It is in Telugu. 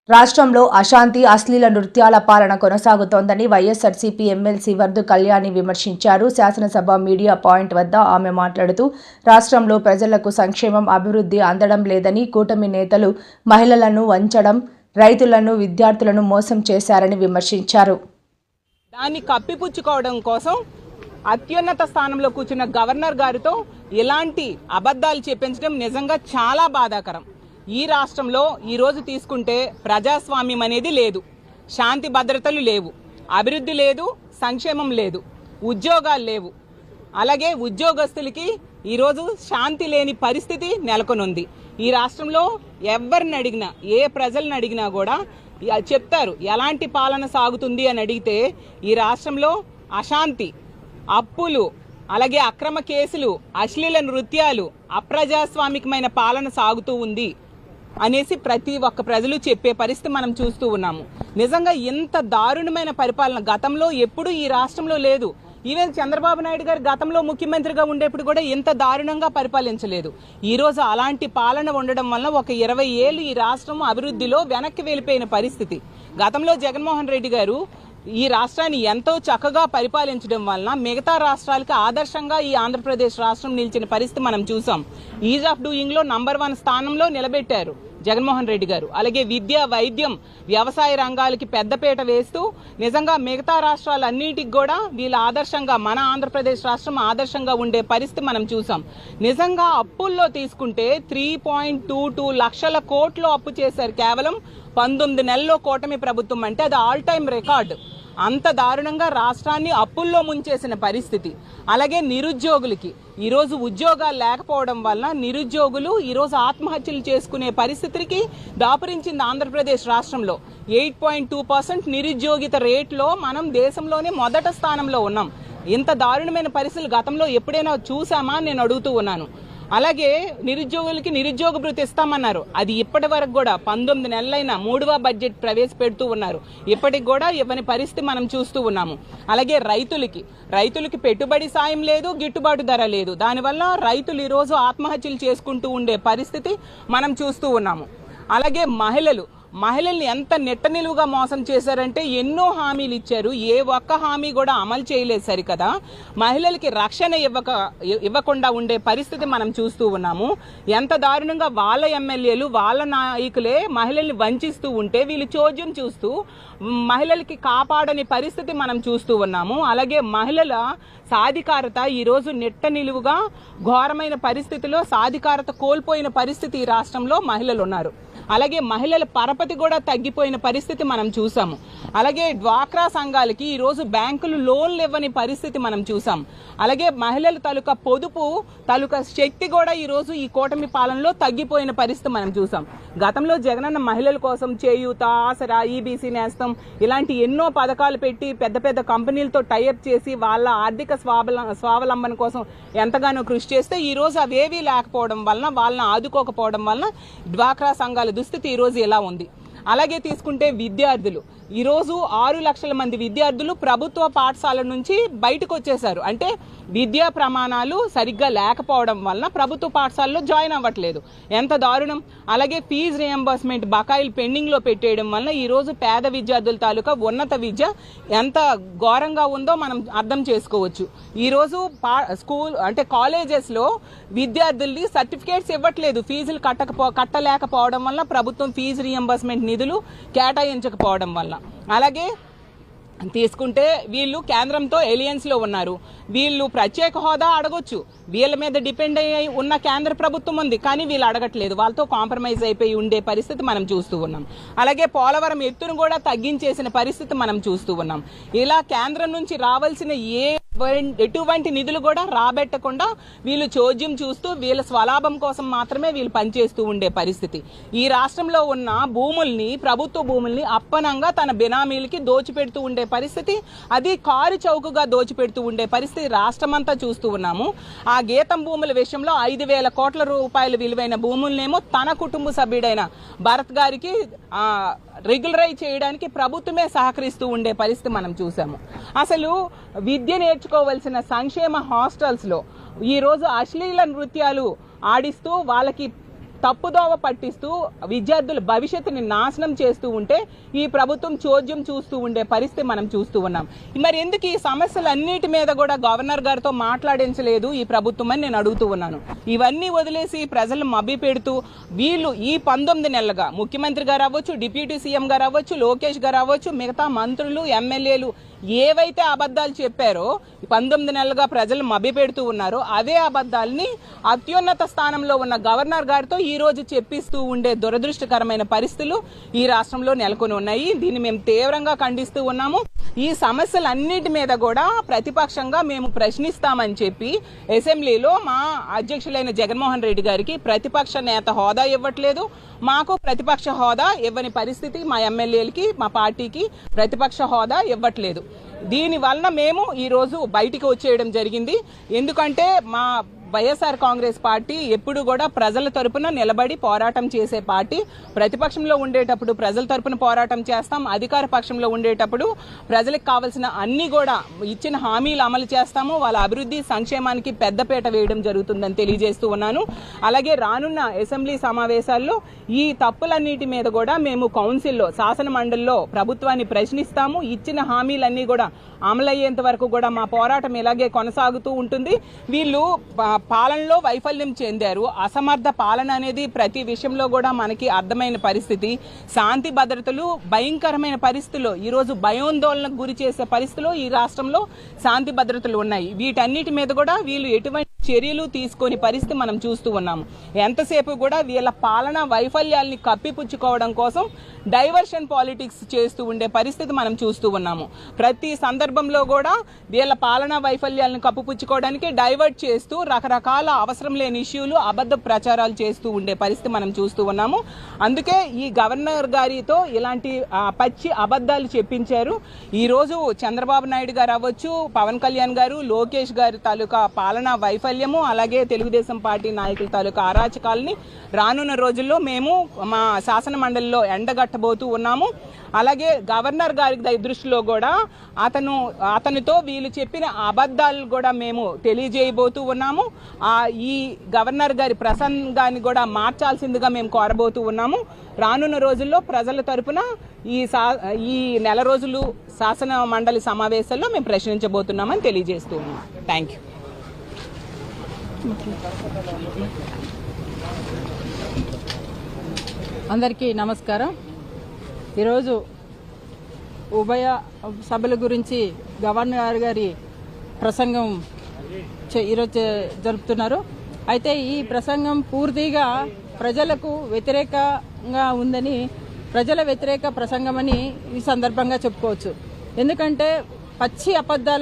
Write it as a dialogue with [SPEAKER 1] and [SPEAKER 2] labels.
[SPEAKER 1] రాష్ట్రంలో అశాంతి, అశ్లీల నృత్యాల పాలన కొనసాగుతోందని వైఎస్సార్సీపీ ఎమ్మెల్సీ వర్దు కళ్యాణి విమర్శించారు. శాసనసభ మీడియా పాయింట్ వద్ద ఆమె మాట్లాడుతూ, రాష్ట్రంలో ప్రజలకు సంక్షేమం, అభివృద్ధి అందడం లేదని, కూటమి నేతలు మహిళలను వంచడం, రైతులను, విద్యార్థులను మోసం చేశారని విమర్శించారు.
[SPEAKER 2] దాన్ని కప్పిపుచ్చుకోవడం కోసం అత్యున్నత స్థానంలో కూర్చున్న గవర్నర్ గారితో ఇలాంటి అబద్ధాలు చెప్పించడం నిజంగా చాలా బాధాకరం. ఈ రాష్ట్రంలో ఈరోజు తీసుకుంటే ప్రజాస్వామ్యం అనేది లేదు, శాంతి భద్రతలు లేవు, అభివృద్ధి లేదు, సంక్షేమం లేదు, ఉద్యోగాలు లేవు. అలాగే ఉద్యోగస్తులకి ఈరోజు శాంతి లేని పరిస్థితి నెలకొనుంది. ఈ రాష్ట్రంలో ఎవరిని అడిగినా, ఏ ప్రజలను అడిగినా కూడా చెప్తారు ఎలాంటి పాలన సాగుతుంది అని అడిగితే ఈ రాష్ట్రంలో అశాంతి, అప్పులు, అలాగే అక్రమ కేసులు, అశ్లీల నృత్యాలు, అప్రజాస్వామికమైన పాలన సాగుతూ ఉంది అనేసి ప్రతి ఒక్క ప్రజలు చెప్పే పరిస్థితి మనం చూస్తూ ఉన్నాము. నిజంగా ఇంత దారుణమైన పరిపాలన గతంలో ఎప్పుడూ ఈ రాష్ట్రంలో లేదు. ఈవెన్ చంద్రబాబు నాయుడు గారు గతంలో ముఖ్యమంత్రిగా ఉండేప్పుడు కూడా ఇంత దారుణంగా పరిపాలించలేదు. ఈరోజు అలాంటి పాలన ఉండడం వల్ల ఒక 20 ఏళ్ళు ఈ రాష్ట్రం అభివృద్ధిలో వెనక్కి వెళ్ళిపోయిన పరిస్థితి. గతంలో జగన్మోహన్ రెడ్డి గారు ఈ రాష్ట్రాన్ని ఎంతో చక్కగా పరిపాలించడం వలన మిగతా రాష్ట్రాలకు ఆదర్శంగా ఈ ఆంధ్రప్రదేశ్ రాష్ట్రం నిలిచిన పరిస్థితి మనం చూసాం. ఈజ్ ఆఫ్ డూయింగ్ లో నంబర్ 1 స్థానంలో నిలబెట్టారు జగన్మోహన్ రెడ్డి గారు. అలాగే విద్య, వైద్యం, వ్యవసాయ రంగాలకి పెద్దపీట వేస్తూ నిజంగా మిగతా రాష్ట్రాలన్నిటికి కూడా వీళ్ళ ఆదర్శంగా, మన ఆంధ్రప్రదేశ్ రాష్ట్రం ఆదర్శంగా ఉండే పరిస్థితి మనం చూసాం. నిజంగా అప్పుల్లో తీసుకుంటే 3.22 లక్షల కోట్లు అప్పు చేశారు కేవలం 19 నెలల్లో కూటమి ప్రభుత్వం. అంటే అది ఆల్ టైమ్ రికార్డు. అంత దారుణంగా రాష్ట్రాన్ని అప్పుల్లో ముంచేసిన పరిస్థితి. అలాగే నిరుద్యోగులకి ఈరోజు ఉద్యోగాలు లేకపోవడం వల్ల నిరుద్యోగులు ఈరోజు ఆత్మహత్యలు చేసుకునే పరిస్థితికి దాపురించింది ఆంధ్రప్రదేశ్ రాష్ట్రంలో. 8.2% నిరుద్యోగిత రేట్లో మనం దేశంలోనే మొదట స్థానంలో ఉన్నాం. ఇంత దారుణమైన పరిస్థితులు గతంలో ఎప్పుడైనా చూసామా నేను అడుగుతూ ఉన్నాను. అలాగే నిరుద్యోగులకి నిరుద్యోగ భృతి ఇస్తామన్నారు. అది ఇప్పటి వరకు కూడా 19 నెలలైనా 3వ బడ్జెట్ ప్రవేశపెడుతూ ఉన్నారు. ఇప్పటికి కూడా ఇవ్వని పరిస్థితి మనం చూస్తూ ఉన్నాము. అలాగే రైతులకి పెట్టుబడి సాయం లేదు, గిట్టుబాటు ధర లేదు. దానివల్ల రైతులు ఈరోజు ఆత్మహత్యలు చేసుకుంటూ ఉండే పరిస్థితి మనం చూస్తూ ఉన్నాము. అలాగే మహిళల్ని ఎంత నెట్ట నిలువుగా మోసం చేశారంటే ఎన్నో హామీలు ఇచ్చారు, ఏ ఒక్క హామీ కూడా అమలు చేయలేదు సరికదా. మహిళలకి రక్షణ ఇవ్వకుండా ఉండే పరిస్థితి మనం చూస్తూ ఉన్నాము. ఎంత దారుణంగా వాళ్ళ ఎమ్మెల్యేలు, వాళ్ళ నాయకులే మహిళల్ని వంచిస్తూ ఉంటే వీళ్ళు చోద్యం చూస్తూ మహిళలకి కాపాడని పరిస్థితి మనం చూస్తూ ఉన్నాము. అలాగే మహిళల సాధికారత ఈరోజు నెట్ట నిలువుగా ఘోరమైన పరిస్థితిలో సాధికారత కోల్పోయిన పరిస్థితి ఈ రాష్ట్రంలో మహిళలు ఉన్నారు. అలాగే మహిళల పరపతి కూడా తగ్గిపోయిన పరిస్థితి మనం చూసాము. అలాగే డ్వాక్రా సంఘాలకి ఈరోజు బ్యాంకులు లోన్లు ఇవ్వని పరిస్థితి మనం చూసాం. అలాగే మహిళల తాలూకా పొదుపు తాలూకా శక్తి కూడా ఈరోజు ఈ కూటమి పాలనలో తగ్గిపోయిన పరిస్థితి మనం చూసాం. గతంలో జగనన్న మహిళల కోసం చేయూత, ఆసరా, ఈబీసీ నేస్తం ఇలాంటి ఎన్నో పథకాలు పెట్టి పెద్ద పెద్ద కంపెనీలతో టైఅప్ చేసి వాళ్ళ ఆర్థిక స్వావలంబన కోసం ఎంతగానో కృషి చేస్తే ఈరోజు అవేవీ లేకపోవడం వలన, వాళ్ళని ఆదుకోకపోవడం వలన డ్వాక్రా సంఘాల దుస్థితి ఈరోజు ఎలా ఉంది. అలాగే తీసుకుంటే విద్యార్థులు ఈరోజు 6 లక్షల మంది విద్యార్థులు ప్రభుత్వ పాఠశాల నుంచి బయటకు వచ్చేశారు. అంటే విద్యా ప్రమాణాలు సరిగ్గా లేకపోవడం వలన ప్రభుత్వ పాఠశాలలో జాయిన్ అవ్వట్లేదు. ఎంత దారుణం. అలాగే ఫీజు రియంబర్స్మెంట్ బకాయిలు పెండింగ్లో పెట్టేయడం వలన ఈరోజు పేద విద్యార్థుల తాలూకా ఉన్నత విద్య ఎంత ఘోరంగా ఉందో మనం అర్థం చేసుకోవచ్చు. ఈరోజు స్కూల్ అంటే కాలేజెస్లో విద్యార్థుల్ని సర్టిఫికేట్స్ ఇవ్వట్లేదు ఫీజులు కట్టలేకపోవడం వల్ల, ప్రభుత్వం ఫీజు రియంబర్స్మెంట్ నిధులు కేటాయించకపోవడం వల్ల. అలాగే తీసుకుంటే వీళ్ళు కేంద్రంతో ఎలియన్స్ లో ఉన్నారు. వీళ్ళు ప్రత్యేక హోదా అడగొచ్చు, వీళ్ళ మీద డిపెండ్ అయ్యి ఉన్న కేంద్ర ప్రభుత్వం ఉంది, కానీ వీళ్ళు అడగట్లేదు. వాళ్ళతో కాంప్రమైజ్ అయిపోయి ఉండే పరిస్థితి మనం చూస్తూ ఉన్నాం. అలాగే పోలవరం ఎత్తును కూడా తగ్గించేసిన పరిస్థితి మనం చూస్తూ ఉన్నాం. ఇలా కేంద్రం నుంచి రావాల్సిన ఎటువంటి నిధులు కూడా రాబెట్టకుండా వీళ్ళు చోద్యం చూస్తూ వీళ్ళ స్వలాభం కోసం మాత్రమే వీళ్ళు పనిచేస్తూ ఉండే పరిస్థితి. ఈ రాష్ట్రంలో ఉన్న భూముల్ని, ప్రభుత్వ భూముల్ని అప్పనంగా తన బినామీలకి దోచిపెడుతూ ఉండే పరిస్థితి, అది కారు చౌకగా దోచిపెడుతూ ఉండే పరిస్థితి రాష్ట్రమంతా చూస్తూ ఉన్నాము. ఆ గీతం భూముల విషయంలో 5,000 కోట్ల రూపాయల విలువైన భూములనేమో తన కుటుంబ సభ్యుడైన భరత్ గారికి రెగ్యులరైజ్ చేయడానికి ప్రభుత్వమే సహకరిస్తూ ఉండే పరిస్థితి మనం చూసాము. అసలు విద్య నేర్చుకోవాల్సిన సంక్షేమ హాస్టల్స్లో ఈరోజు అశ్లీల నృత్యాలు ఆడిస్తూ వాళ్ళకి తప్పుదోవ పట్టిస్తూ విద్యార్థుల భవిష్యత్తుని నాశనం చేస్తూ ఉంటే ఈ ప్రభుత్వం చోద్యం చూస్తూ ఉండే పరిస్థితి మనం చూస్తూ ఉన్నాం. మరి ఎందుకు ఈ సమస్యలన్నిటి మీద కూడా గవర్నర్ గారితో మాట్లాడించలేదు ఈ ప్రభుత్వం అని నేను అడుగుతూ ఉన్నాను. ఇవన్నీ వదిలేసి ప్రజలు మభ్య పెడుతూ వీళ్ళు ఈ 19 నెలలుగా ముఖ్యమంత్రి గారు అవ్వచ్చు, డిప్యూటీ సీఎం గారు అవ్వచ్చు, లోకేష్ గారు అవ్వచ్చు, మిగతా మంత్రులు, ఎమ్మెల్యేలు ఏవైతే అబద్ధాలు చెప్పారో 19 నెలలుగా ప్రజలు మభ్యపెడుతూ ఉన్నారో అదే అబద్ధాలని అత్యున్నత స్థానంలో ఉన్న గవర్నర్ గారితో ఈ రోజు చెప్పిస్తూ ఉండే దురదృష్టకరమైన పరిస్థితులు ఈ రాష్ట్రంలో నెలకొని ఉన్నాయి. దీన్ని మేము తీవ్రంగా ఖండిస్తూ ఉన్నాము. ఈ సమస్యలన్నిటి మీద కూడా ప్రతిపక్షంగా మేము ప్రశ్నిస్తామని చెప్పి అసెంబ్లీలో మా అధ్యక్షులైన జగన్మోహన్ రెడ్డి గారికి ప్రతిపక్ష నేత హోదా ఇవ్వట్లేదు. మాకు ప్రతిపక్ష హోదా ఇవ్వని పరిస్థితి, మా ఎమ్మెల్యేలకి, మా పార్టీకి ప్రతిపక్ష హోదా ఇవ్వట్లేదు. దీని వలన మేము ఈరోజు బయటికి వచ్చేయడం జరిగింది. ఎందుకంటే మా వైఎస్ఆర్ కాంగ్రెస్ పార్టీ ఎప్పుడు కూడా ప్రజల తరపున నిలబడి పోరాటం చేసే పార్టీ. ప్రతిపక్షంలో ఉండేటప్పుడు ప్రజల తరపున పోరాటం చేస్తాం, అధికార పక్షంలో ఉండేటప్పుడు ప్రజలకు కావాల్సిన అన్ని కూడా ఇచ్చిన హామీలు అమలు చేస్తాము, వాళ్ళ అభివృద్ధి సంక్షేమానికి పెద్దపీట వేయడం జరుగుతుందని తెలియజేస్తూ ఉన్నాను. అలాగే రానున్న అసెంబ్లీ సమావేశాల్లో ఈ తప్పులన్నిటి మీద కూడా మేము కౌన్సిల్లో, శాసన మండలిలో ప్రభుత్వాన్ని ప్రశ్నిస్తాము. ఇచ్చిన హామీలన్నీ కూడా అమలయ్యేంత వరకు కూడా మా పోరాటం ఇలాగే కొనసాగుతూ ఉంటుంది. వీళ్ళు పాలనలో వైఫల్యం చెందారు. అసమర్థ పాలన అనేది ప్రతి విషయంలో కూడా మనకి అర్థమైన పరిస్థితి. శాంతి భద్రతలు భయంకరమైన పరిస్థితుల్లో ఈరోజు భయాందోళనకు గురి చేసే పరిస్థితుల్లో ఈ రాష్ట్రంలో శాంతి భద్రతలు ఉన్నాయి. వీటన్నిటి మీద కూడా వీళ్ళు ఎటువంటి చర్యలు తీసుకొని పరిస్థితి మనం చూస్తూ ఉన్నాము. ఎంతసేపు కూడా వీళ్ళ పాలన వైఫల్యాల్ని కప్పిపుచ్చుకోవడం కోసం డైవర్షన్ పాలిటిక్స్ చేస్తూ ఉండే పరిస్థితి మనం చూస్తూ ఉన్నాము. ప్రతి సందర్భంలో కూడా వీళ్ళ పాలన వైఫల్యాలను కప్పిపుచ్చుకోవడానికి డైవర్ట్ చేస్తూ రకరకాల అవసరం లేని ఇష్యూలు, అబద్ధ ప్రచారాలు చేస్తూ ఉండే పరిస్థితి మనం చూస్తూ ఉన్నాము. అందుకే ఈ గవర్నర్ గారితో ఇలాంటి పచ్చి అబద్ధాలు చెప్పించారు. ఈరోజు చంద్రబాబు నాయుడు గారు అవ్వచ్చు, పవన్ కళ్యాణ్ గారు, లోకేష్ గారి తాలూకా పాలనా వైఫల్యము, అలాగే తెలుగుదేశం పార్టీ నాయకుల తాలూకా అరాచకాలని రానున్న రోజుల్లో మేము మా శాసన మండలిలో ఎండగట్టబోతూ ఉన్నాము. అలాగే గవర్నర్ గారి దృష్టిలో కూడా అతనితో వీళ్ళు చెప్పిన అబద్ధాలు కూడా మేము తెలియజేయబోతూ ఉన్నాము. ఈ గవర్నర్ గారి ప్రసంగాన్ని కూడా మార్చాల్సిందిగా మేము కోరబోతూ ఉన్నాము. రానున్న రోజుల్లో ప్రజల తరపున ఈ నెల రోజులు శాసన మండలి సమావేశాల్లో మేము ప్రశ్నించబోతున్నామని తెలియజేస్తూ ఉన్నాం. Thank you.
[SPEAKER 3] అందరికీ నమస్కారం. ఈరోజు ఉభయ సభల గురించి గవర్నర్ గారి ప్రసంగం ఈరోజు జరుపుతున్నారు. అయితే ఈ ప్రసంగం పూర్తిగా ప్రజలకు వ్యతిరేకంగా ఉందని, ప్రజల వ్యతిరేక ప్రసంగం అని ఈ సందర్భంగా చెప్పుకోవచ్చు. ఎందుకంటే పచ్చి అబద్ధాలు